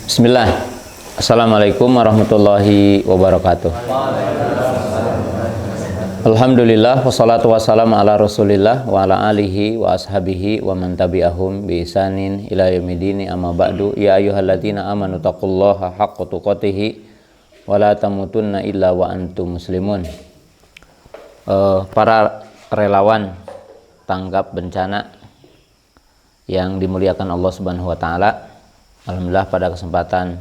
Bismillah. Assalamualaikum warahmatullahi wabarakatuh. Alhamdulillah wassalatu wassalamu ala rasulillah wa ala alihi wa ashabihi wa man tabi'ahum bi ihsanin ila yaumidin, amma ba'du. Ya ayyuhalladzina amanu taqullaha haqqa tuqatih wa la tamutunna illa wa antum muslimun. Para relawan tanggap bencana yang dimuliakan Allah Subhanahu wa taala, alhamdulillah pada kesempatan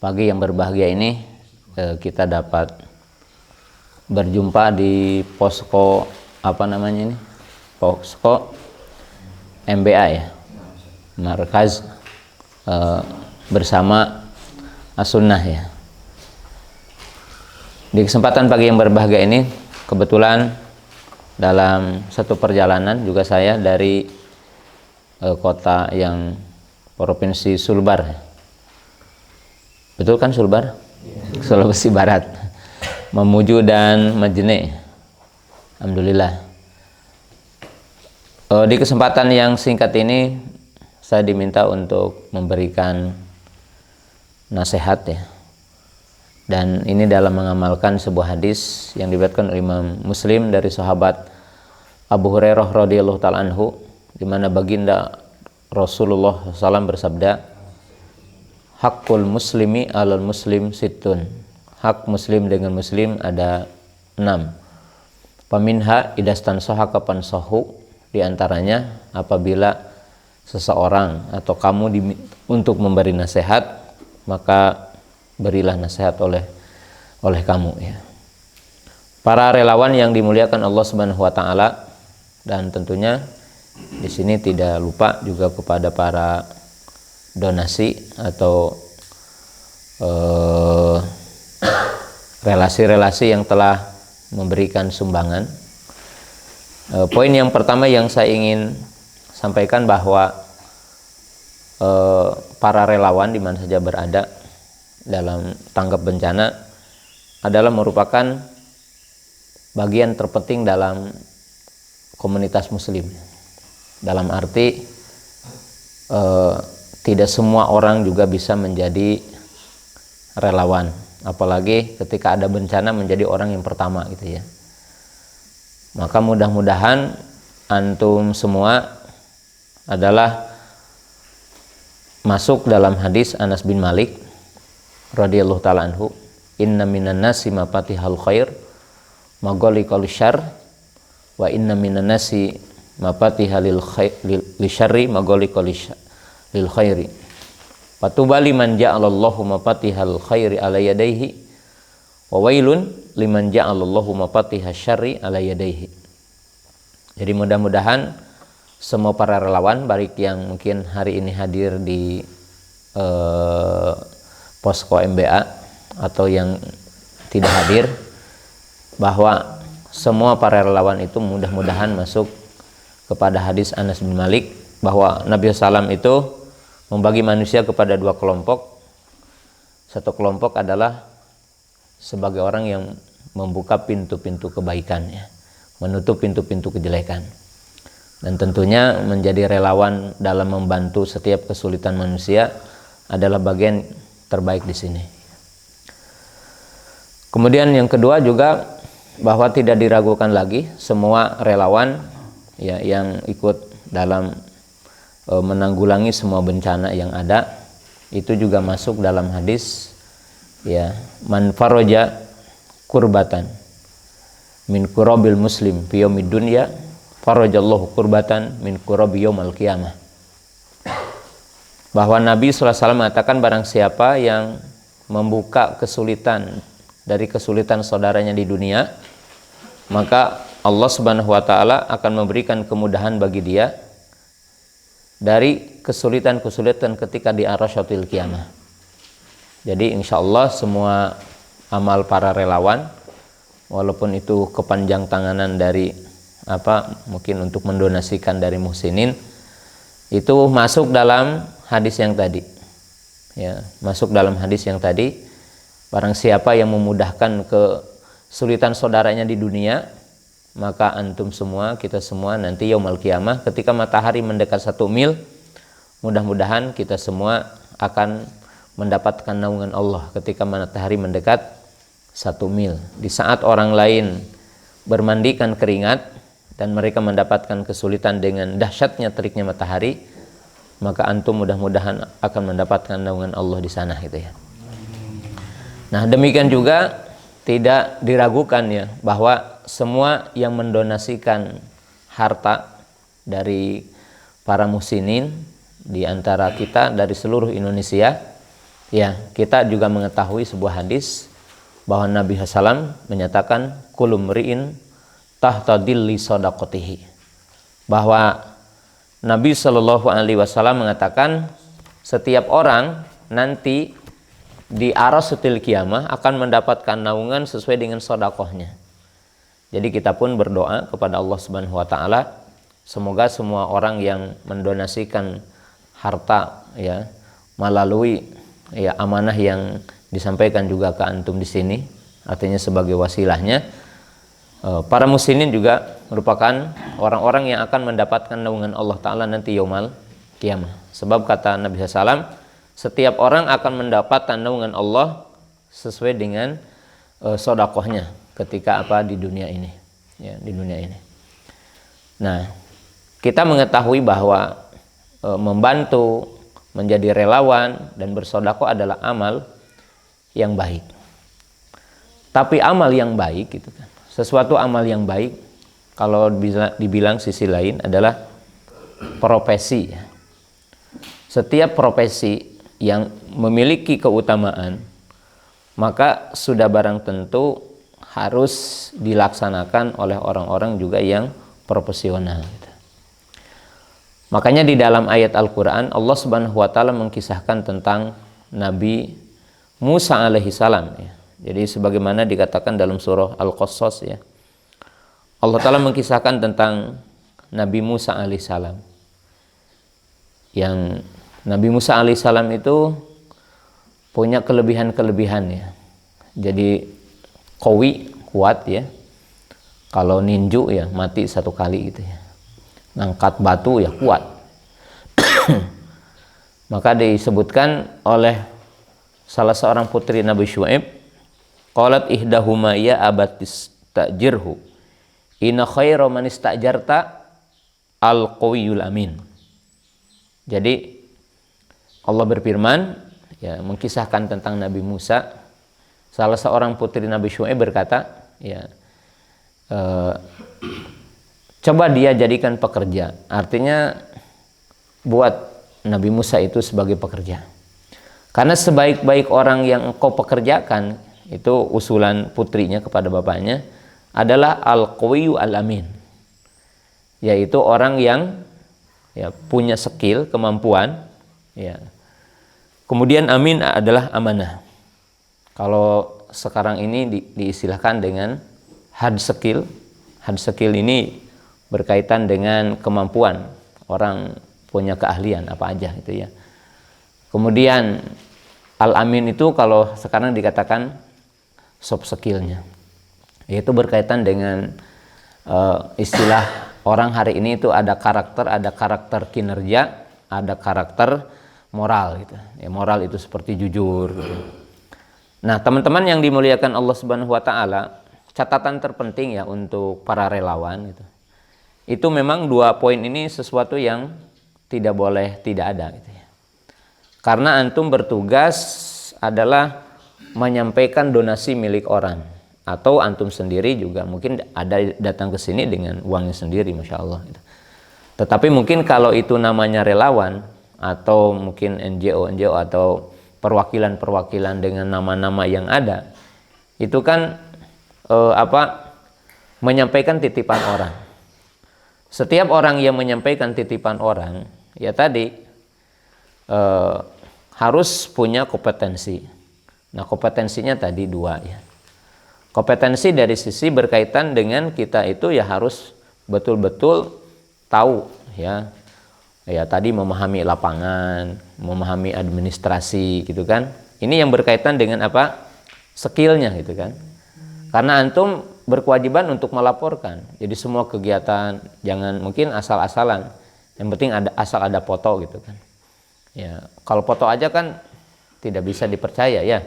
pagi yang berbahagia ini kita dapat berjumpa di posko posko MBA ya, Markaz bersama As-Sunnah ya. Di kesempatan pagi yang berbahagia ini kebetulan dalam satu perjalanan juga saya dari kota yang Provinsi Sulbar. Betul kan Sulbar? Sulawesi Barat. Mamuju dan Majene. Alhamdulillah. Di kesempatan yang singkat ini saya diminta untuk memberikan nasihat ya. Dan ini dalam mengamalkan sebuah hadis yang diriwayatkan oleh Imam Muslim dari sahabat Abu Hurairah radhiyallahu taala anhu, di mana baginda Rasulullah SAW bersabda, hakul muslimi alal muslim situn. Hak muslim dengan muslim ada 6. Paminha idastan soha kapan sohu, diantaranya apabila seseorang atau kamu untuk memberi nasihat, maka berilah nasihat oleh kamu ya. Para relawan yang dimuliakan Allah Subhanahu wa taala, dan tentunya di sini tidak lupa juga kepada para donasi atau relasi-relasi yang telah memberikan sumbangan. Poin yang pertama yang saya ingin sampaikan bahwa para relawan di mana saja berada dalam tanggap bencana adalah merupakan bagian terpenting dalam komunitas muslim. Dalam arti tidak semua orang juga bisa menjadi relawan, apalagi ketika ada bencana menjadi orang yang pertama gitu ya. Maka mudah-mudahan antum semua adalah masuk dalam hadis Anas bin Malik radhiyallahu taala anhu, inna minan nasi mafatihal khair maghaliqal syarr wa inna minan nasi mafatiha lil syarri maghaliqal lil khairi. Fatuba liman ja'alallahu mafatihal khairi ala yadayhi wa wailun liman ja'alallahu mafatihasy syarri ala yadayhi. Jadi mudah-mudahan semua para relawan baik yang mungkin hari ini hadir di posko MBA atau yang tidak hadir, bahwa semua para relawan itu mudah-mudahan masuk kepada hadis Anas bin Malik, bahwa Nabi SAW itu membagi manusia kepada 2 kelompok. Satu kelompok adalah sebagai orang yang membuka pintu-pintu kebaikannya, menutup pintu-pintu kejelekan. Dan tentunya menjadi relawan dalam membantu setiap kesulitan manusia adalah bagian terbaik di sini. Kemudian yang kedua juga bahwa tidak diragukan lagi semua relawan ya yang ikut dalam menanggulangi semua bencana yang ada itu juga masuk dalam hadis ya, man faraja kurbatan min kurabil muslim fi yaumid dunya farajallahu kurbatan min kurabi yaumil qiyamah. Bahwa Nabi SAW mengatakan barang siapa yang membuka kesulitan dari kesulitan saudaranya di dunia, maka Allah Subhanahu wa taala akan memberikan kemudahan bagi dia dari kesulitan-kesulitan ketika di arasyatil qiyamah. Jadi insya Allah semua amal para relawan, walaupun itu kepanjang tanganan dari mungkin untuk mendonasikan dari muhsinin, itu masuk dalam hadis yang tadi. Ya, masuk dalam hadis yang tadi, barang siapa yang memudahkan kesulitan saudaranya di dunia, maka antum semua, kita semua nanti yaumul qiyamah ketika matahari mendekat 1 mil, mudah-mudahan kita semua akan mendapatkan naungan Allah ketika matahari mendekat 1 mil. Di saat orang lain bermandikan keringat dan mereka mendapatkan kesulitan dengan dahsyatnya teriknya matahari, maka antum mudah-mudahan akan mendapatkan naungan Allah di sana gitu ya. Nah, demikian juga tidak diragukan ya bahwa semua yang mendonasikan harta dari para muslimin di antara kita dari seluruh Indonesia, ya, kita juga mengetahui sebuah hadis bahwa Nabi SAW menyatakan kullu mri'in tahta dilli shadaqatihi, bahwa Nabi SAW mengatakan setiap orang nanti di arasatil kiamah akan mendapatkan naungan sesuai dengan sedekahnya. Jadi kita pun berdoa kepada Allah Subhanahu wa taala, semoga semua orang yang mendonasikan harta ya melalui ya amanah yang disampaikan juga ke antum di sini, artinya sebagai wasilahnya, para muslimin juga merupakan orang-orang yang akan mendapatkan naungan Allah taala nanti yaumul kiamah. Sebab kata Nabi SAW, setiap orang akan mendapatkan naungan Allah sesuai dengan sedekahnya ketika di dunia ini, ya, di dunia ini. Nah, kita mengetahui bahwa membantu, menjadi relawan dan bersedekah adalah amal yang baik. Tapi amal yang baik gitu kan, sesuatu amal yang baik kalau bisa dibilang sisi lain adalah profesi. Setiap profesi yang memiliki keutamaan maka sudah barang tentu harus dilaksanakan oleh orang-orang juga yang profesional gitu. Makanya di dalam ayat Al-Quran Allah Subhanahu wa ta'ala mengkisahkan tentang Nabi Musa alaihi salam ya. Jadi sebagaimana dikatakan dalam surah Al-Qasas ya, Allah ta'ala mengkisahkan tentang Nabi Musa alaihi salam, yang Nabi Musa alaihissalam itu punya kelebihan-kelebihan ya. Jadi kuat ya. Kalau ninju ya mati 1 kali gitu ya. Ngangkat batu ya kuat. Maka disebutkan oleh salah seorang putri Nabi Syuaib, qalat ihdahuma ya abatis ta'jirhu inna khaira man istajarta al-qawiyul amin. Jadi Allah berfirman ya, mengkisahkan tentang Nabi Musa. Salah seorang putri Nabi Syuaib berkata ya, coba dia jadikan pekerja, artinya buat Nabi Musa itu sebagai pekerja, karena sebaik-baik orang yang engkau pekerjakan, itu usulan putrinya kepada bapaknya, adalah al-qawiyyu al-amin, yaitu orang yang ya punya skill, kemampuan ya. Kemudian amin adalah amanah. Kalau sekarang ini diistilahkan dengan hard skill. Hard skill ini berkaitan dengan kemampuan, orang punya keahlian apa aja gitu ya. Kemudian al-amin itu kalau sekarang dikatakan soft skillnya, yaitu berkaitan dengan istilah orang hari ini itu ada karakter kinerja, ada karakter moral gitu. Ya, moral itu seperti jujur gitu. Nah, teman-teman yang dimuliakan Allah Subhanahu wa taala, catatan terpenting ya untuk para relawan gitu. Itu memang 2 poin ini sesuatu yang tidak boleh tidak ada gitu ya. Karena antum bertugas adalah menyampaikan donasi milik orang, atau antum sendiri juga mungkin ada datang ke sini dengan uangnya sendiri, masya Allah gitu. Tetapi mungkin kalau itu namanya relawan atau mungkin NGO atau perwakilan dengan nama-nama yang ada, itu kan menyampaikan titipan orang. Setiap orang yang menyampaikan titipan orang ya tadi harus punya kompetensi. Nah, kompetensinya tadi 2 ya. Kompetensi dari sisi berkaitan dengan kita itu ya harus betul-betul tahu ya tadi memahami lapangan, memahami administrasi gitu kan. Ini yang berkaitan dengan skillnya gitu kan. Karena antum berkewajiban untuk melaporkan. Jadi semua kegiatan jangan mungkin asal-asalan. Yang penting asal ada foto gitu kan. Ya, kalau foto aja kan tidak bisa dipercaya ya.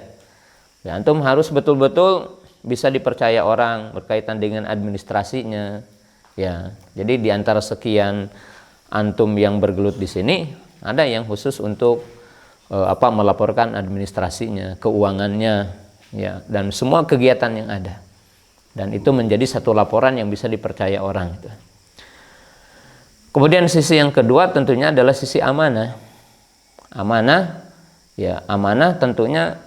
Ya, antum harus betul-betul bisa dipercaya orang berkaitan dengan administrasinya. Ya, jadi di antara sekian antum yang bergelut di sini, ada yang khusus untuk melaporkan administrasinya, keuangannya, ya, dan semua kegiatan yang ada. Dan itu menjadi satu laporan yang bisa dipercaya orang. Kemudian sisi yang kedua tentunya adalah sisi amanah. Amanah, ya, amanah tentunya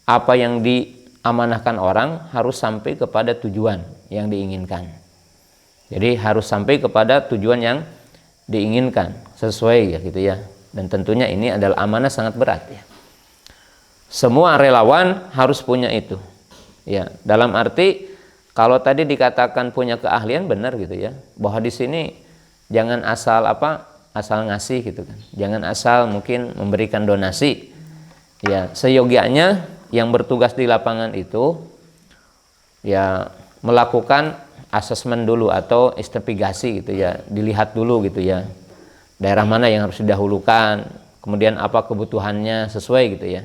apa yang diamanahkan orang harus sampai kepada tujuan yang diinginkan. Jadi harus sampai kepada tujuan yang diinginkan sesuai ya gitu ya. Dan tentunya ini adalah amanah sangat berat ya. Semua relawan harus punya itu. Ya, dalam arti kalau tadi dikatakan punya keahlian benar gitu ya. Bahwa di sini jangan asal asal ngasih gitu kan. Jangan asal mungkin memberikan donasi. Ya, seyogianya yang bertugas di lapangan itu ya melakukan asesmen dulu atau investigasi gitu ya, dilihat dulu gitu ya, daerah mana yang harus didahulukan, kemudian apa kebutuhannya sesuai gitu ya,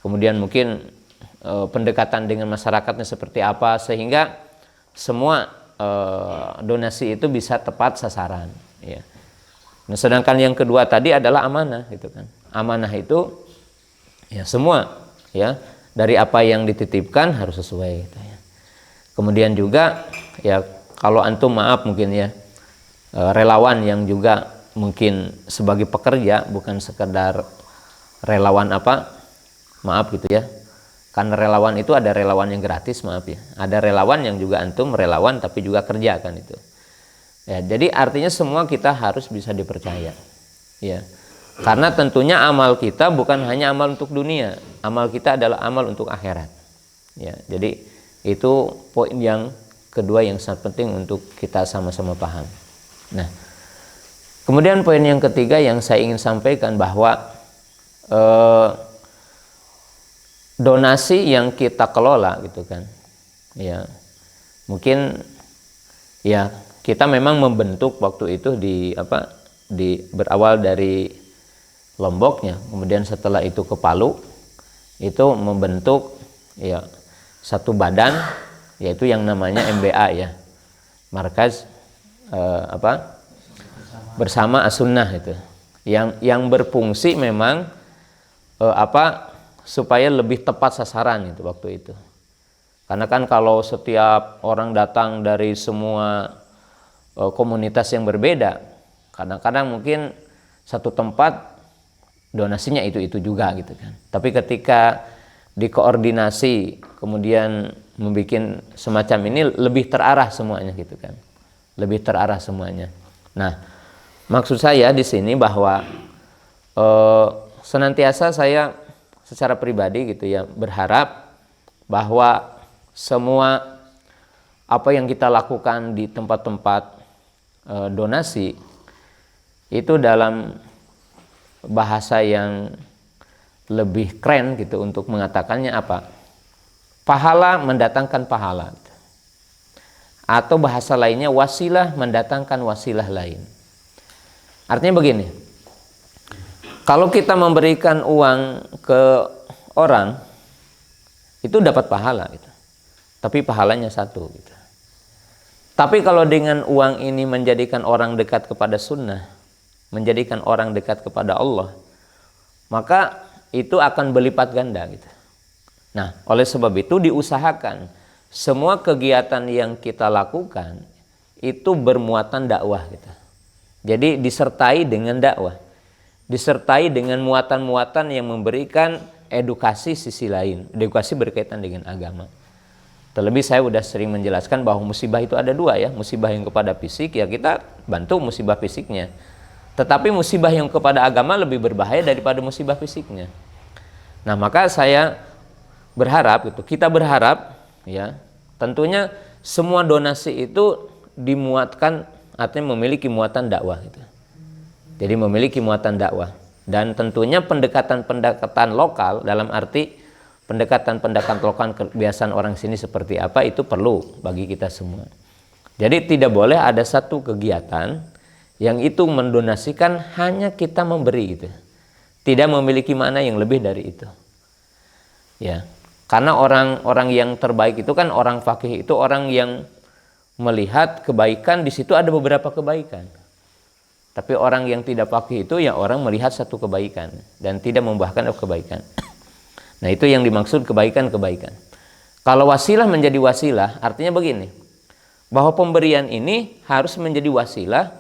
kemudian mungkin pendekatan dengan masyarakatnya seperti apa sehingga semua donasi itu bisa tepat sasaran ya. Nah, sedangkan yang kedua tadi adalah amanah gitu kan. Amanah itu ya semua ya, dari apa yang dititipkan harus sesuai gitu ya. Kemudian juga ya kalau antum maaf mungkin ya relawan yang juga mungkin sebagai pekerja, bukan sekedar relawan maaf gitu ya. Karena relawan itu ada relawan yang gratis, maaf ya. Ada relawan yang juga antum relawan tapi juga kerja kan itu. Ya, jadi artinya semua kita harus bisa dipercaya. Ya. Karena tentunya amal kita bukan hanya amal untuk dunia, amal kita adalah amal untuk akhirat. Ya, jadi itu poin yang kedua yang sangat penting untuk kita sama-sama paham. Nah, kemudian poin yang ketiga yang saya ingin sampaikan bahwa donasi yang kita kelola gitu kan, ya mungkin ya kita memang membentuk waktu itu berawal dari Lomboknya, kemudian setelah itu ke Palu, itu membentuk ya satu badan, yaitu yang namanya MBA ya, Markaz Bersama As-Sunnah itu, yang berfungsi memang supaya lebih tepat sasaran itu waktu itu. Karena kan kalau setiap orang datang dari semua komunitas yang berbeda, kadang-kadang mungkin satu tempat donasinya itu juga gitu kan. Tapi ketika dikoordinasi kemudian membuat semacam ini lebih terarah semuanya gitu kan. Lebih terarah semuanya. Nah, maksud saya di sini bahwa senantiasa saya secara pribadi gitu ya berharap bahwa semua apa yang kita lakukan di tempat-tempat donasi itu dalam bahasa yang lebih keren gitu untuk mengatakannya apa? Pahala mendatangkan pahala. Atau bahasa lainnya wasilah mendatangkan wasilah lain. Artinya begini. Kalau kita memberikan uang ke orang itu dapat pahala gitu. Tapi pahalanya satu gitu. Tapi kalau dengan uang ini menjadikan orang dekat kepada sunnah, menjadikan orang dekat kepada Allah, maka itu akan berlipat ganda gitu. Nah, oleh sebab itu diusahakan semua kegiatan yang kita lakukan itu bermuatan dakwah gitu. Jadi disertai dengan dakwah, disertai dengan muatan-muatan yang memberikan edukasi sisi lain, edukasi berkaitan dengan agama. Terlebih saya sudah sering menjelaskan bahwa musibah itu ada dua ya, musibah yang kepada fisik ya kita bantu musibah fisiknya. Tetapi musibah yang kepada agama lebih berbahaya daripada musibah fisiknya. Nah, maka saya berharap gitu, kita berharap ya, tentunya semua donasi itu dimuatkan artinya memiliki muatan dakwah gitu. Jadi memiliki muatan dakwah dan tentunya pendekatan-pendekatan lokal dalam arti pendekatan-pendekatan lokal kebiasaan orang sini seperti apa itu perlu bagi kita semua. Jadi tidak boleh ada satu kegiatan yang itu mendonasikan hanya kita memberi gitu. Tidak memiliki makna yang lebih dari itu. Ya. Karena orang-orang yang terbaik itu kan orang fakih itu orang yang melihat kebaikan di situ ada beberapa kebaikan. Tapi orang yang tidak fakih itu ya orang melihat satu kebaikan dan tidak membahkan kebaikan. Nah, itu yang dimaksud kebaikan-kebaikan. Kalau wasilah menjadi wasilah, artinya begini, bahwa pemberian ini harus menjadi wasilah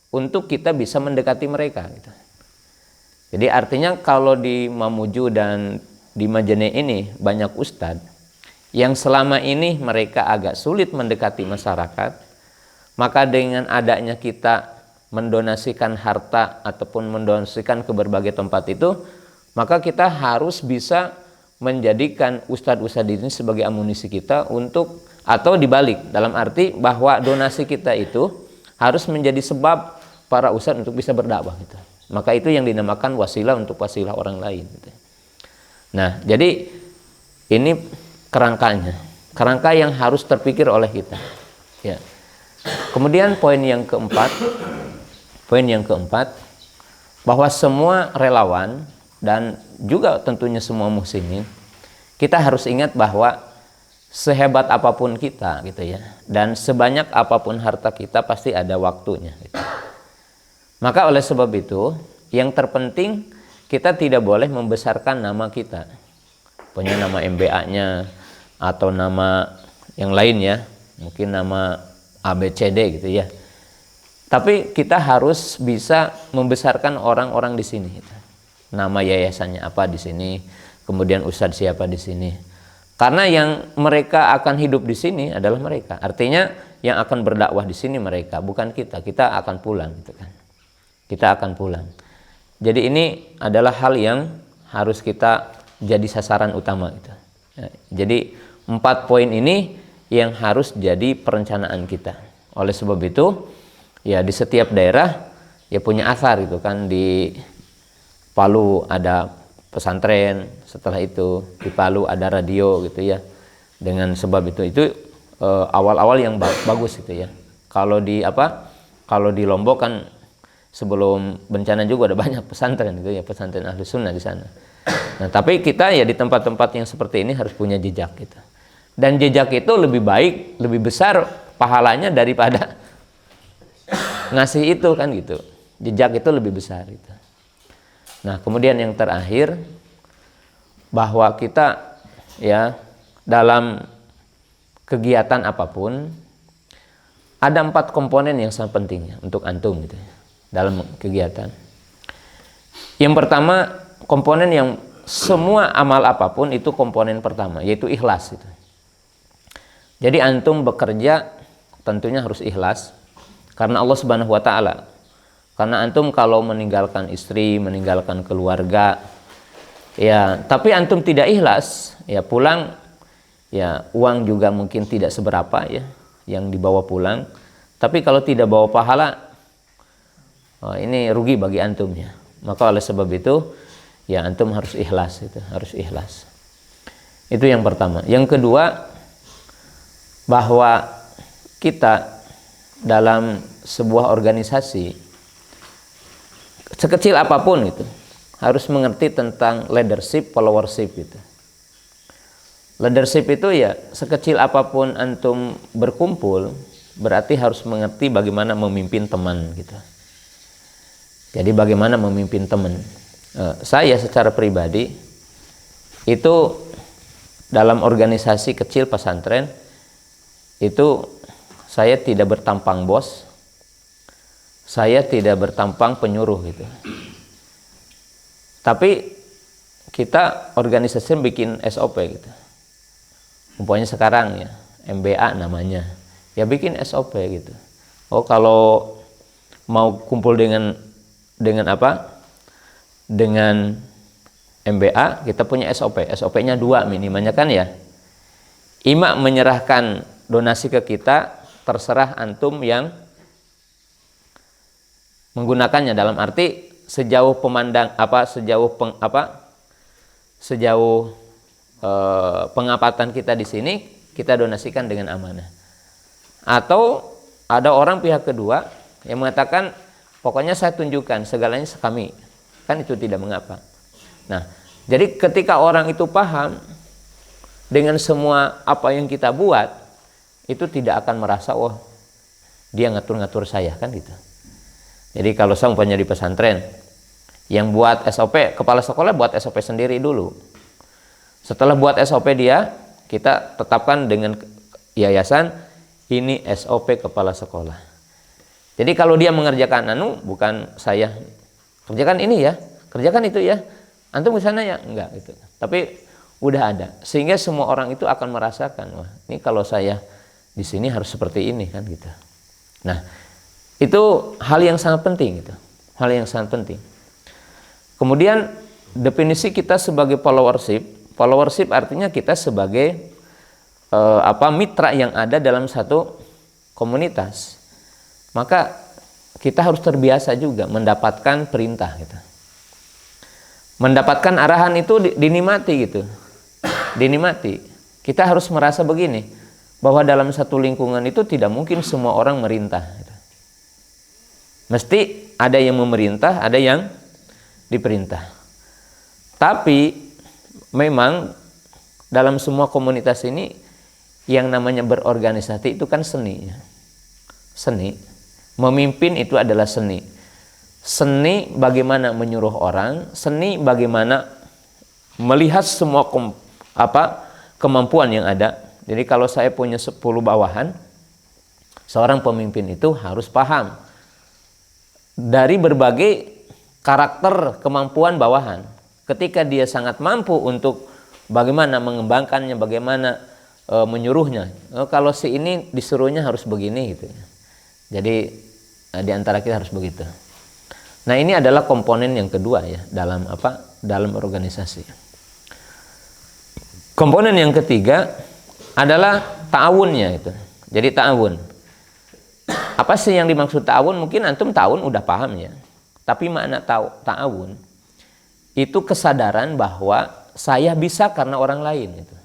untuk kita bisa mendekati mereka. Gitu. Jadi artinya kalau di Mamuju dan di Majene ini banyak ustadz yang selama ini mereka agak sulit mendekati masyarakat, maka dengan adanya kita mendonasikan harta ataupun mendonasikan ke berbagai tempat itu, maka kita harus bisa menjadikan ustadz-ustadz ini sebagai amunisi kita untuk, atau dibalik, dalam arti bahwa donasi kita itu harus menjadi sebab para ustadz untuk bisa berdakwah gitu. Maka itu yang dinamakan wasilah untuk wasilah orang lain gitu. Nah, jadi ini kerangkanya, kerangka yang harus terpikir oleh kita ya. Kemudian poin yang keempat, bahwa semua relawan dan juga tentunya semua muslimin, kita harus ingat bahwa sehebat apapun kita gitu ya, dan sebanyak apapun harta kita pasti ada waktunya gitu. Maka oleh sebab itu yang terpenting kita tidak boleh membesarkan nama kita, punya nama MBA-nya atau nama yang lain ya, mungkin nama ABCD gitu ya. Tapi kita harus bisa membesarkan orang-orang di sini. Nama yayasannya apa di sini, kemudian ustadz siapa di sini. Karena yang mereka akan hidup di sini adalah mereka. Artinya yang akan berdakwah di sini mereka, bukan kita. Kita akan pulang, gitu kan. Kita akan pulang. Jadi ini adalah hal yang harus kita jadi sasaran utama. Gitu. Jadi 4 poin ini yang harus jadi perencanaan kita. Oleh sebab itu, ya di setiap daerah ya punya asar gitu kan. Di Palu ada pesantren, setelah itu di Palu ada radio gitu ya. Dengan sebab itu awal-awal yang bagus gitu ya. Kalau di Lombok kan sebelum bencana juga ada banyak pesantren gitu ya, pesantren Ahlu Sunnah di sana. Nah, tapi kita ya di tempat-tempat yang seperti ini harus punya jejak gitu. Dan jejak itu lebih baik, lebih besar pahalanya daripada ngasih itu kan gitu. Jejak itu lebih besar gitu. Nah, kemudian yang terakhir, bahwa kita ya dalam kegiatan apapun ada 4 komponen yang sangat penting ya, untuk antum gitu ya, dalam kegiatan. Yang pertama, komponen yang semua amal apapun itu komponen pertama, yaitu ikhlas gitu. Jadi antum bekerja tentunya harus ikhlas karena Allah Subhanahu wa taala. Karena antum kalau meninggalkan istri, meninggalkan keluarga, ya, tapi antum tidak ikhlas, ya pulang, ya uang juga mungkin tidak seberapa ya yang dibawa pulang. Tapi kalau tidak bawa pahala, ini rugi bagi antum ya. Maka oleh sebab itu, ya antum harus ikhlas itu, harus ikhlas. Itu yang pertama. Yang kedua, bahwa kita dalam sebuah organisasi sekecil apapun itu harus mengerti tentang leadership, followership itu. Leadership itu ya sekecil apapun antum berkumpul berarti harus mengerti bagaimana memimpin teman gitu. Jadi bagaimana memimpin teman. Saya secara pribadi itu dalam organisasi kecil pesantren itu saya tidak bertampang bos. Saya tidak bertampang penyuruh gitu. Tapi kita organisasi bikin SOP gitu. Umpamanya sekarang ya, MBA namanya. Ya bikin SOP gitu. Oh, kalau mau kumpul dengan apa? Dengan MBA kita punya SOP. SOP-nya 2 minimalnya kan ya. Ima menyerahkan donasi ke kita, terserah antum yang menggunakannya, dalam arti sejauh pengapatan kita di sini kita donasikan dengan amanah. Atau ada orang pihak kedua yang mengatakan pokoknya saya tunjukkan segalanya kami, kan itu tidak mengapa. Nah, jadi ketika orang itu paham dengan semua apa yang kita buat, itu tidak akan merasa, oh dia ngatur-ngatur saya, kan gitu. Jadi kalau saya umpamanya di pesantren, yang buat SOP, kepala sekolah buat SOP sendiri dulu. Setelah buat SOP dia, kita tetapkan dengan yayasan, ini SOP kepala sekolah. Jadi kalau dia mengerjakan bukan saya kerjakan ini ya, kerjakan itu ya, antum ke sana ya, enggak gitu. Tapi udah ada, sehingga semua orang itu akan merasakan, wah ini kalau saya di sini harus seperti ini, kan gitu. Nah, itu hal yang sangat penting gitu. Hal yang sangat penting. Kemudian definisi kita sebagai followership. Followership artinya kita sebagai mitra yang ada dalam satu komunitas. Maka kita harus terbiasa juga mendapatkan perintah gitu. Mendapatkan arahan itu dinikmati gitu. Dinikmati. Kita harus merasa begini, bahwa dalam satu lingkungan itu tidak mungkin semua orang merintah gitu. Mesti ada yang memerintah, ada yang diperintah. Tapi memang dalam semua komunitas ini yang namanya berorganisasi itu kan seni. Seni. Memimpin itu adalah seni. Seni bagaimana menyuruh orang, seni bagaimana melihat semua kemampuan yang ada. Jadi kalau saya punya 10 bawahan, seorang pemimpin itu harus paham dari berbagai karakter kemampuan bawahan. Ketika dia sangat mampu untuk bagaimana mengembangkannya, bagaimana menyuruhnya. Kalau si ini disuruhnya harus begini gitu. Jadi di antara kita harus begitu. Nah, ini adalah komponen yang kedua ya dalam dalam organisasi. Komponen yang ketiga adalah ta'awunnya itu. Jadi ta'awun. Apa sih yang dimaksud ta'awun? Mungkin antum ta'awun udah paham ya. Tapi makna ta'awun itu kesadaran bahwa saya bisa karena orang lain itu.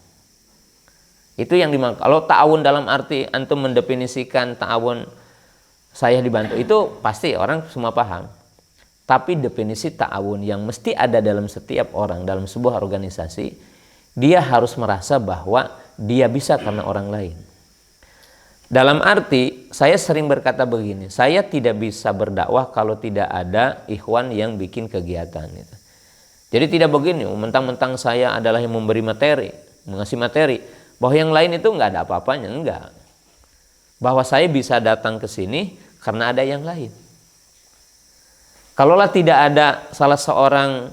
Itu yang dimaksud. Kalau ta'awun dalam arti antum mendefinisikan ta'awun saya dibantu, itu pasti orang semua paham. Tapi definisi ta'awun yang mesti ada dalam setiap orang dalam sebuah organisasi, dia harus merasa bahwa dia bisa karena orang lain. Dalam arti, saya sering berkata begini, saya tidak bisa berdakwah kalau tidak ada ikhwan yang bikin kegiatan. Gitu. Jadi tidak begini, mentang-mentang saya adalah yang memberi materi, mengasih materi, bahwa yang lain itu nggak ada apa-apanya, enggak. Bahwa saya bisa datang ke sini karena ada yang lain. Kalaulah tidak ada salah seorang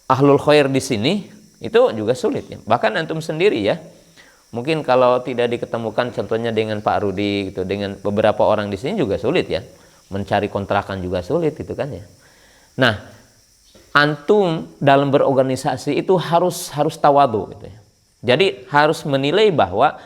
ahlul khair di sini, itu juga sulit ya. Bahkan antum sendiri ya, mungkin kalau tidak diketemukan contohnya dengan Pak Rudi gitu, dengan beberapa orang di sini juga sulit ya. Mencari kontrakan juga sulit gitu kan ya. Nah, antum dalam berorganisasi itu harus tawadu gitu ya. Jadi harus menilai bahwa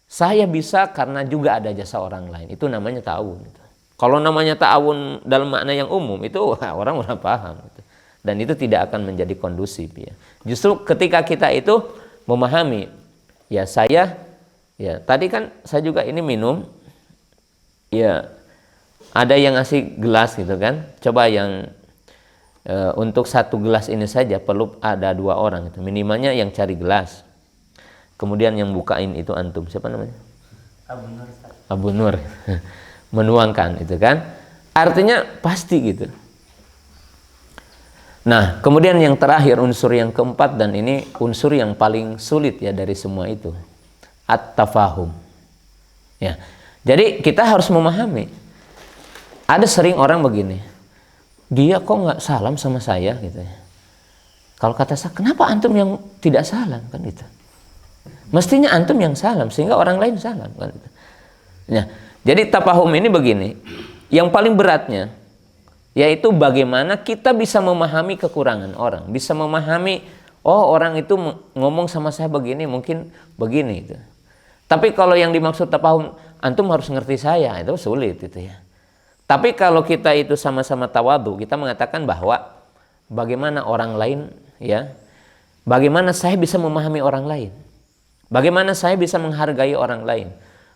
saya bisa karena juga ada jasa orang lain. Itu namanya ta'awun gitu. Kalau namanya ta'awun dalam makna yang umum itu orang udah paham gitu. Dan itu tidak akan menjadi kondusif ya. Justru ketika kita itu memahami, ya saya, ya tadi kan saya juga ini minum, ya ada yang ngasih gelas gitu kan. Coba yang untuk satu gelas ini saja perlu ada 2 orang itu. Minimalnya yang cari gelas. Kemudian yang bukain itu antum, siapa namanya? Abu Nur. Abu Nur. Menuangkan itu kan. Artinya pasti gitu. Nah, kemudian yang terakhir unsur yang keempat, dan ini unsur yang paling sulit ya dari semua itu, at-tafahum. Ya. Jadi kita harus memahami. Ada sering orang begini, dia kok nggak salam sama saya gitu ya. Kalau kata saya, kenapa antum yang tidak salam kan itu? Mestinya antum yang salam sehingga orang lain salam kan itu. Nah, jadi tafahum ini begini, yang paling beratnya yaitu bagaimana kita bisa memahami kekurangan orang, bisa memahami, oh orang itu ngomong sama saya begini, mungkin begini itu. Tapi kalau yang dimaksud tafahum, antum harus ngerti saya, itu sulit itu ya. Tapi kalau kita itu sama-sama tawadu, kita mengatakan bahwa bagaimana orang lain ya, bagaimana saya bisa memahami orang lain, bagaimana saya bisa menghargai orang lain,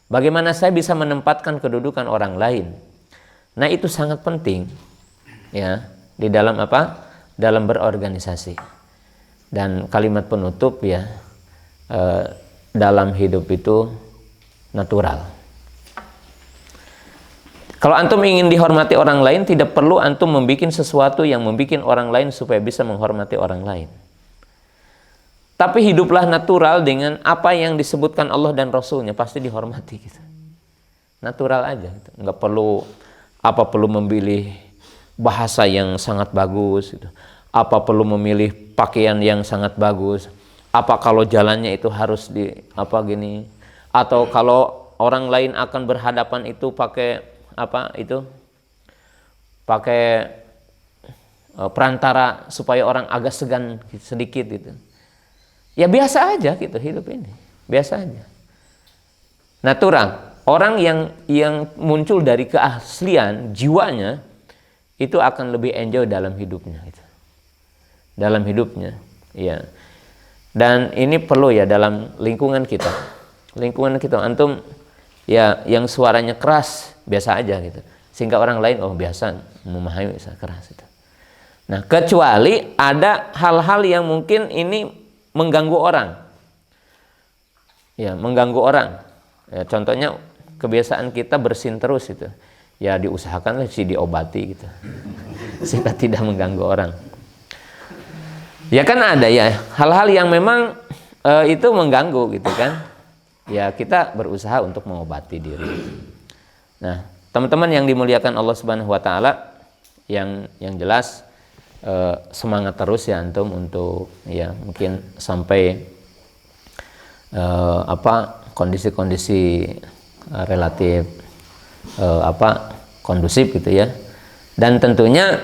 bagaimana saya bisa menempatkan kedudukan orang lain. Nah, itu sangat penting ya di dalam dalam berorganisasi. Dan kalimat penutup ya, dalam hidup itu natural. Kalau antum ingin dihormati orang lain, tidak perlu antum membuat sesuatu yang membuat orang lain supaya bisa menghormati orang lain. Tapi hiduplah natural dengan apa yang disebutkan Allah dan Rasulnya, pasti dihormati gitu. Natural aja gitu. Nggak perlu memilih bahasa yang sangat bagus gitu. Apa perlu memilih pakaian yang sangat bagus. Apa kalau jalannya itu harus gini. Atau kalau orang lain akan berhadapan itu pakai perantara supaya orang agak segan sedikit gitu. Ya biasa aja gitu hidup ini, biasa aja. Natural. Orang yang muncul dari keaslian jiwanya itu akan lebih enjoy dalam hidupnya gitu. Dalam hidupnya, ya. Dan ini perlu ya dalam lingkungan kita. Lingkungan kita antum ya yang suaranya keras biasa aja gitu, sehingga orang lain biasa memahami suara keras itu. Nah, kecuali ada hal-hal yang mungkin ini mengganggu orang, ya mengganggu orang. Ya, contohnya kebiasaan kita bersin terus itu, ya diusahakanlah sih diobati gitu, sehingga tidak mengganggu orang. Ya kan ada ya hal-hal yang memang itu mengganggu gitu kan. Ya kita berusaha untuk mengobati diri. Nah, teman-teman yang dimuliakan Allah Subhanahu wa taala, yang jelas semangat terus ya antum untuk ya mungkin sampai kondisi-kondisi relatif kondusif gitu ya. Dan tentunya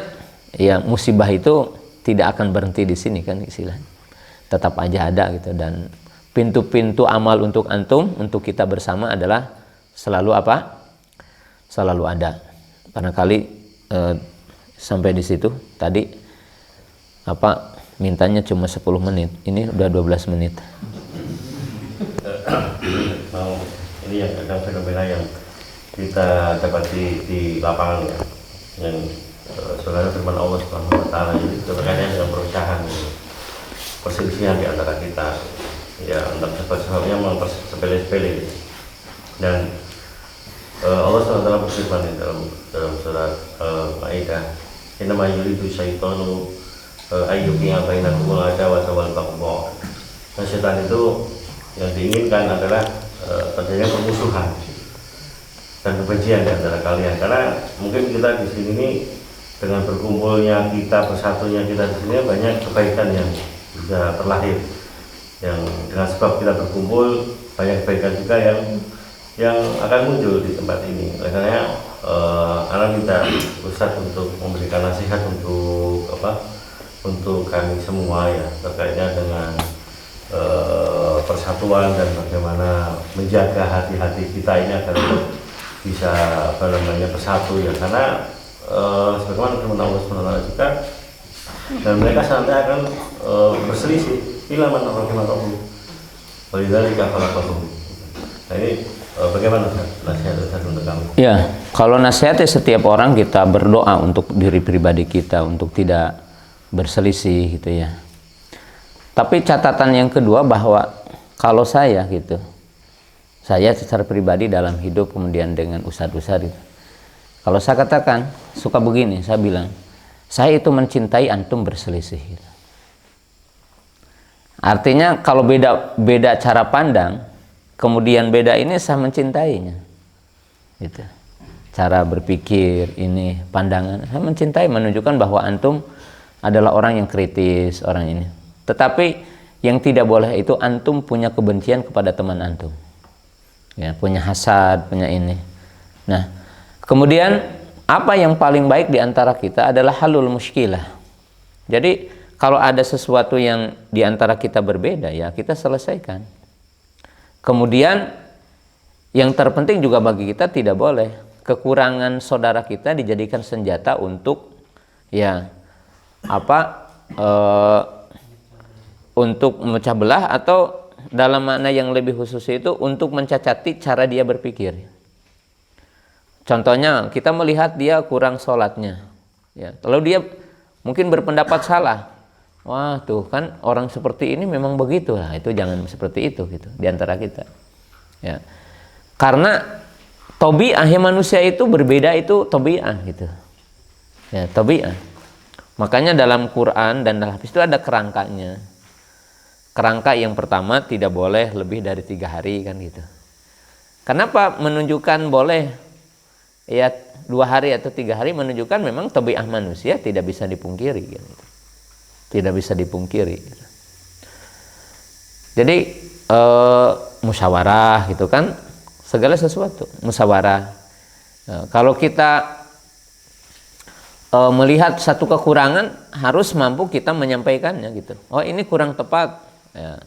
ya musibah itu tidak akan berhenti di sini kan istilahnya. Tetap aja ada gitu, dan pintu-pintu amal untuk antum, untuk kita bersama adalah selalu selalu ada. Barangkali sampai di situ tadi mintanya cuma 10 menit, ini udah 12 menit. Ini yang kadang fenomena yang kita dapati di lapangan ya, yang saudara firman Allah Subhanahu wa taala ini berkaitan dengan perpecahan, perselisihan di antara kita. Ya, untuk sebab-sebabnya memang sepele-sepele gitu. Dan Allah SWT berfirman dalam surat Maidah, "Innama yuridu syaitanu ayyuqi'a bainakumul adawata wal baghdha." Nah, setan itu yang diinginkan adalah terjadinya permusuhan dan kebencian di antara kalian. Karena mungkin kita di sini nih, dengan berkumpulnya kita, bersatunya kita di sini, banyak kebaikan yang bisa terlahir. Yang dengan sebab kita berkumpul, banyak kebaikan juga yang akan muncul di tempat ini. Oleh karena anak minta Ustaz untuk memberikan nasihat untuk kami semua ya, terkaitnya dengan persatuan dan bagaimana menjaga hati-hati kita ini agar bisa bersatu ya. Karena sebagaimana firman Allah SWT juga, dan mereka santai akan berselisih. Ilaman rahimahullah. Walidzalika khalaqahum. Nah, ini bagaimana nasihat untuk kamu? Ya, kalau nasihatnya setiap orang kita berdoa untuk diri pribadi kita untuk tidak berselisih gitu ya. Tapi catatan yang kedua bahwa kalau saya secara pribadi dalam hidup kemudian dengan ustadz-ustadz gitu, kalau saya katakan suka begini, saya bilang saya itu mencintai antum berselisih gitu. Artinya kalau beda cara pandang, kemudian beda ini saya mencintainya gitu. Cara berpikir ini, pandangan, saya mencintai, menunjukkan bahwa antum adalah orang yang kritis, orang ini. Tetapi yang tidak boleh itu antum punya kebencian kepada teman antum ya, punya hasad, punya ini. Nah, kemudian apa yang paling baik di antara kita adalah halul muskilah. Jadi kalau ada sesuatu yang di antara kita berbeda, ya kita selesaikan. Kemudian yang terpenting juga bagi kita, tidak boleh kekurangan saudara kita dijadikan senjata untuk untuk memecah belah, atau dalam makna yang lebih khusus itu untuk mencacati cara dia berpikir. Contohnya kita melihat dia kurang sholatnya, ya, lalu dia mungkin berpendapat salah, Wah tuh kan orang seperti ini memang begitu. Nah itu jangan seperti itu gitu diantara kita. Ya. Karena tabiah manusia itu berbeda, itu tabiah gitu. Ya, tabiah. Makanya dalam Quran dan dalam hadis itu ada kerangkanya. Kerangka yang pertama tidak boleh lebih dari 3 hari kan gitu. Kenapa menunjukkan boleh ya 2 hari atau 3 hari, menunjukkan memang tabiah manusia tidak bisa dipungkiri gitu. Tidak bisa dipungkiri gitu. Jadi musyawarah gitu kan, segala sesuatu musyawarah. Kalau kita melihat satu kekurangan, harus mampu kita menyampaikannya gitu. Oh ini kurang tepat ya.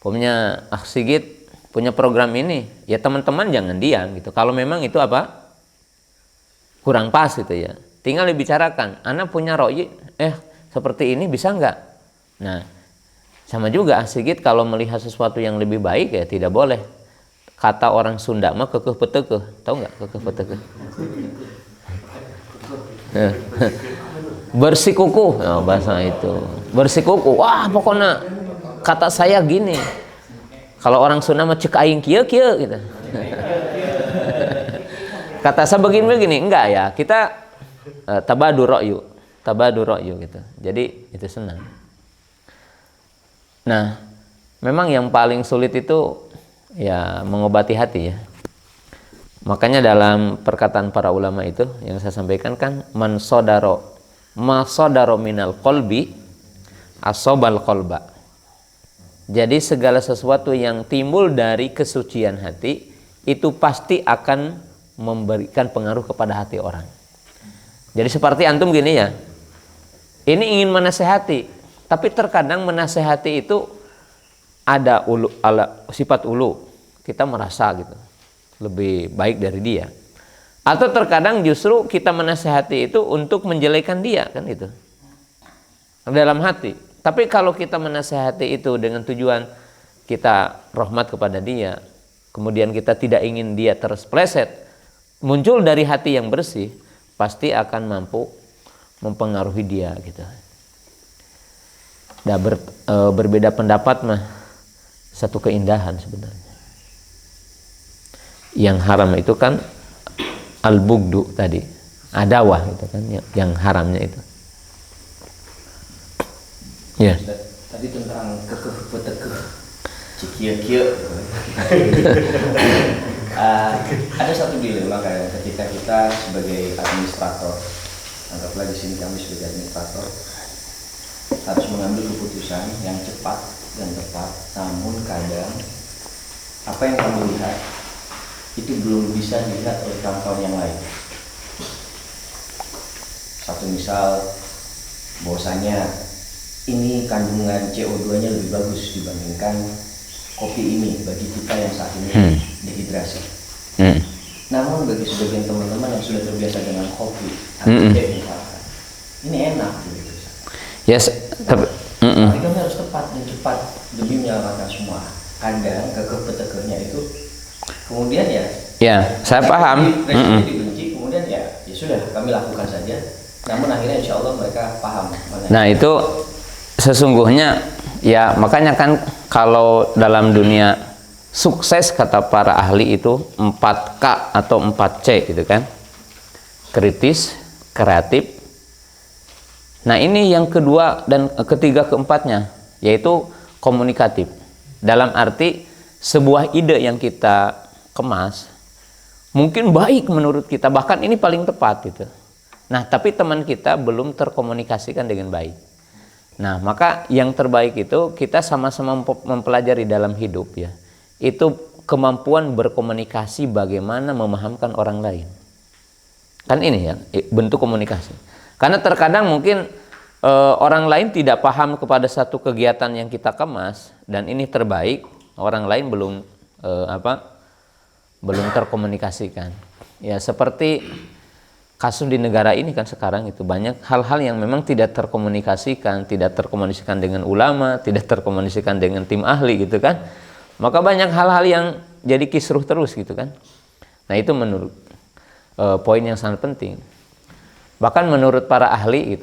Punya Sigit punya program ini, ya teman-teman jangan diam gitu. Kalau memang itu apa kurang pas gitu ya, tinggal dibicarakan. Ana punya royi seperti ini bisa nggak? Nah sama juga Sigit kalau melihat sesuatu yang lebih baik ya tidak boleh. Kata orang Sunda mah kekeh petekeh, tahu nggak kekeh petekeh? Bersikukuh, nah, bahasa itu bersikukuh. Wah pokoknya kata saya gini. Kalau orang Sunda mah cek aing kieu gitu. Kata saya begini enggak ya, kita tabadu ra'yu gitu. Jadi itu senang. Nah memang yang paling sulit itu ya mengobati hati ya. Makanya dalam perkataan para ulama itu yang saya sampaikan kan, man sodaro minal qalbi asobal qalba. Jadi segala sesuatu yang timbul dari kesucian hati itu pasti akan memberikan pengaruh kepada hati orang. Jadi seperti antum gini ya, ini ingin menasehati, tapi terkadang menasehati itu ada sifat ulu, kita merasa gitu lebih baik dari dia. Atau terkadang justru kita menasehati itu untuk menjelekan dia kan itu dalam hati. Tapi kalau kita menasehati itu dengan tujuan kita rahmat kepada dia, kemudian kita tidak ingin dia terpleset, muncul dari hati yang bersih, pasti akan mampu mempengaruhi dia gitu. Nah, berbeda pendapat mah satu keindahan sebenarnya. Yang haram itu kan al-bugdu tadi, adawah itu kan yang haramnya itu. Ya. Tadi tentang kekeh petekeh, cikia-kia. Ada satu dilema kayak ketika kita sebagai administrator, anggaplah di sini kami sebagai administrator, harus mengambil keputusan yang cepat dan tepat, namun kadang apa yang kami lihat itu belum bisa dilihat oleh kawan-kawan yang lain. Satu misal, bahwasanya ini kandungan CO2-nya lebih bagus dibandingkan kopi ini bagi kita yang saat ini dehidrasi. Namun bagi sebagian teman-teman yang sudah terbiasa dengan kopi atau teh misalkan, ini enak gitu. Yes, tapi kami harus tepat dan cepat demi menyelamatkan semua. Kadang kekeh-petekehnya itu kemudian ya saya paham. Dibenci, kemudian ya sudah kami lakukan saja. Namun akhirnya insya Allah mereka paham. Nah itu sesungguhnya ya, makanya kan kalau dalam dunia sukses kata para ahli itu 4K atau 4C gitu kan, kritis, kreatif. Nah ini yang kedua dan ketiga keempatnya yaitu komunikatif. Dalam arti sebuah ide yang kita kemas mungkin baik menurut kita, bahkan ini paling tepat gitu. Nah tapi teman kita belum terkomunikasikan dengan baik. Nah maka yang terbaik itu kita sama-sama mempelajari dalam hidup ya, itu kemampuan berkomunikasi, bagaimana memahamkan orang lain. Kan ini ya bentuk komunikasi. Karena terkadang mungkin orang lain tidak paham kepada satu kegiatan yang kita kemas dan ini terbaik, orang lain belum belum terkomunikasikan. Ya seperti kasus di negara ini kan sekarang itu banyak hal-hal yang memang tidak terkomunikasikan dengan ulama, tidak terkomunikasikan dengan tim ahli gitu kan. Maka banyak hal-hal yang jadi kisruh terus gitu kan. Nah itu menurut poin yang sangat penting. Bahkan menurut para ahli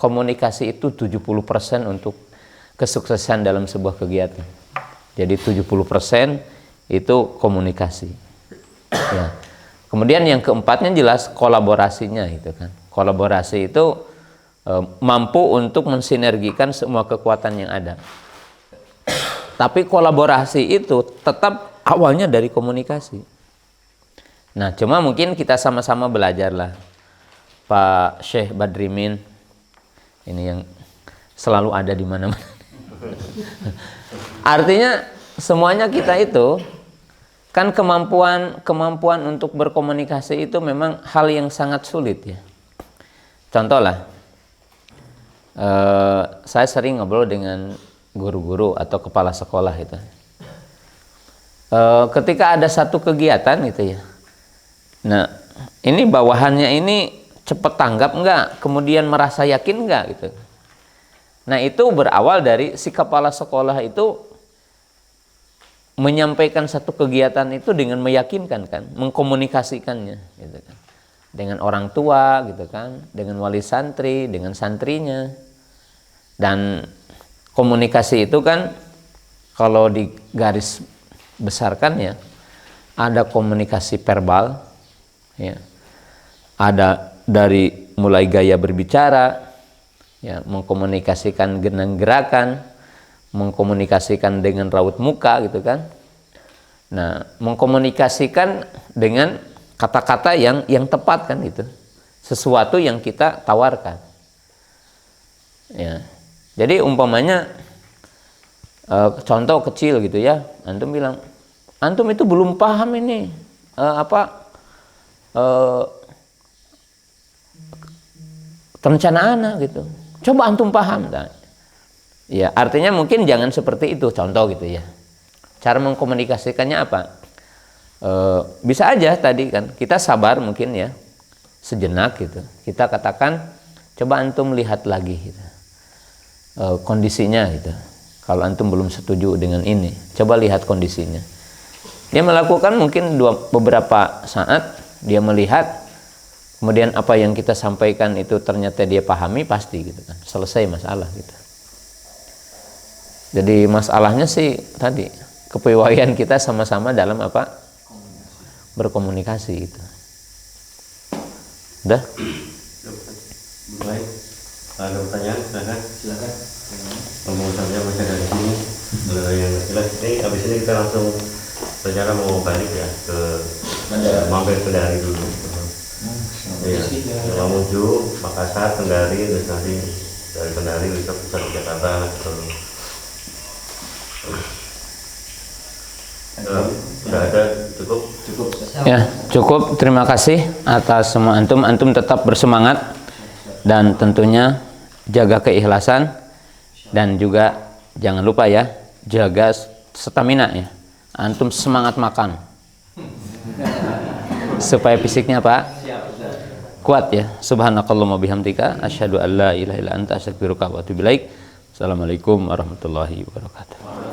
komunikasi itu 70% untuk kesuksesan dalam sebuah kegiatan. Jadi 70% itu komunikasi. Ya. Kemudian yang keempatnya jelas kolaborasinya itu kan. Kolaborasi itu mampu untuk mensinergikan semua kekuatan yang ada. Tapi kolaborasi itu tetap awalnya dari komunikasi. Nah, cuma mungkin kita sama-sama belajarlah. Pak Syekh Badrimin ini yang selalu ada di mana-mana. Artinya semuanya kita itu kan kemampuan untuk berkomunikasi itu memang hal yang sangat sulit ya. Contoh lah, saya sering ngobrol dengan guru-guru atau kepala sekolah gitu. Ketika ada satu kegiatan gitu ya, nah ini bawahannya ini cepat tanggap nggak, kemudian merasa yakin nggak gitu. Nah itu berawal dari si kepala sekolah itu menyampaikan satu kegiatan itu dengan meyakinkan kan, mengkomunikasikannya gitu kan, dengan orang tua gitu kan, dengan wali santri, dengan santrinya. Dan komunikasi itu kan kalau digaris besarkan ya, ada komunikasi verbal ya, ada dari mulai gaya berbicara ya, mengkomunikasikan dengan gerakan, mengkomunikasikan dengan raut muka gitu kan. Nah, mengkomunikasikan dengan kata-kata yang tepat kan itu. Sesuatu yang kita tawarkan. Ya. Jadi umpamanya contoh kecil gitu ya, antum bilang, antum itu belum paham ini perencanaan gitu. Coba antum paham. Nah, ya, artinya mungkin jangan seperti itu, contoh gitu ya. Cara mengkomunikasikannya apa? Bisa aja tadi kan, kita sabar mungkin ya, sejenak gitu. Kita katakan, coba antum lihat lagi gitu. Kondisinya gitu. Kalau antum belum setuju dengan ini, coba lihat kondisinya. Dia melakukan mungkin beberapa saat, dia melihat, kemudian apa yang kita sampaikan itu ternyata dia pahami, pasti gitu kan, selesai masalah gitu. Jadi masalahnya sih tadi kepiawaian kita sama-sama dalam apa? Berkomunikasi itu. Udah? Baik. Ada pertanyaan? Silakan. Ngomong saja masih dari sini. Kalau yang jelas ini habis ini kita langsung rencana mau balik ya ke mampir Kendari dulu. Iya. Mamuju, Makassar, Kendari, terus nanti dari Kendari bisa pusat ke Jakarta. Sudah ada, cukup. Ya, cukup. Terima kasih atas semua antum. Antum tetap bersemangat dan tentunya jaga keikhlasan dan juga jangan lupa ya, jaga stamina ya. Antum semangat makan supaya fisiknya apa? Kuat ya. Subhanakallahumma bihamdika asyhadu an la ilaha illa anta astaghfiruka wa atubu ilaik. Assalamualaikum warahmatullahi wabarakatuh.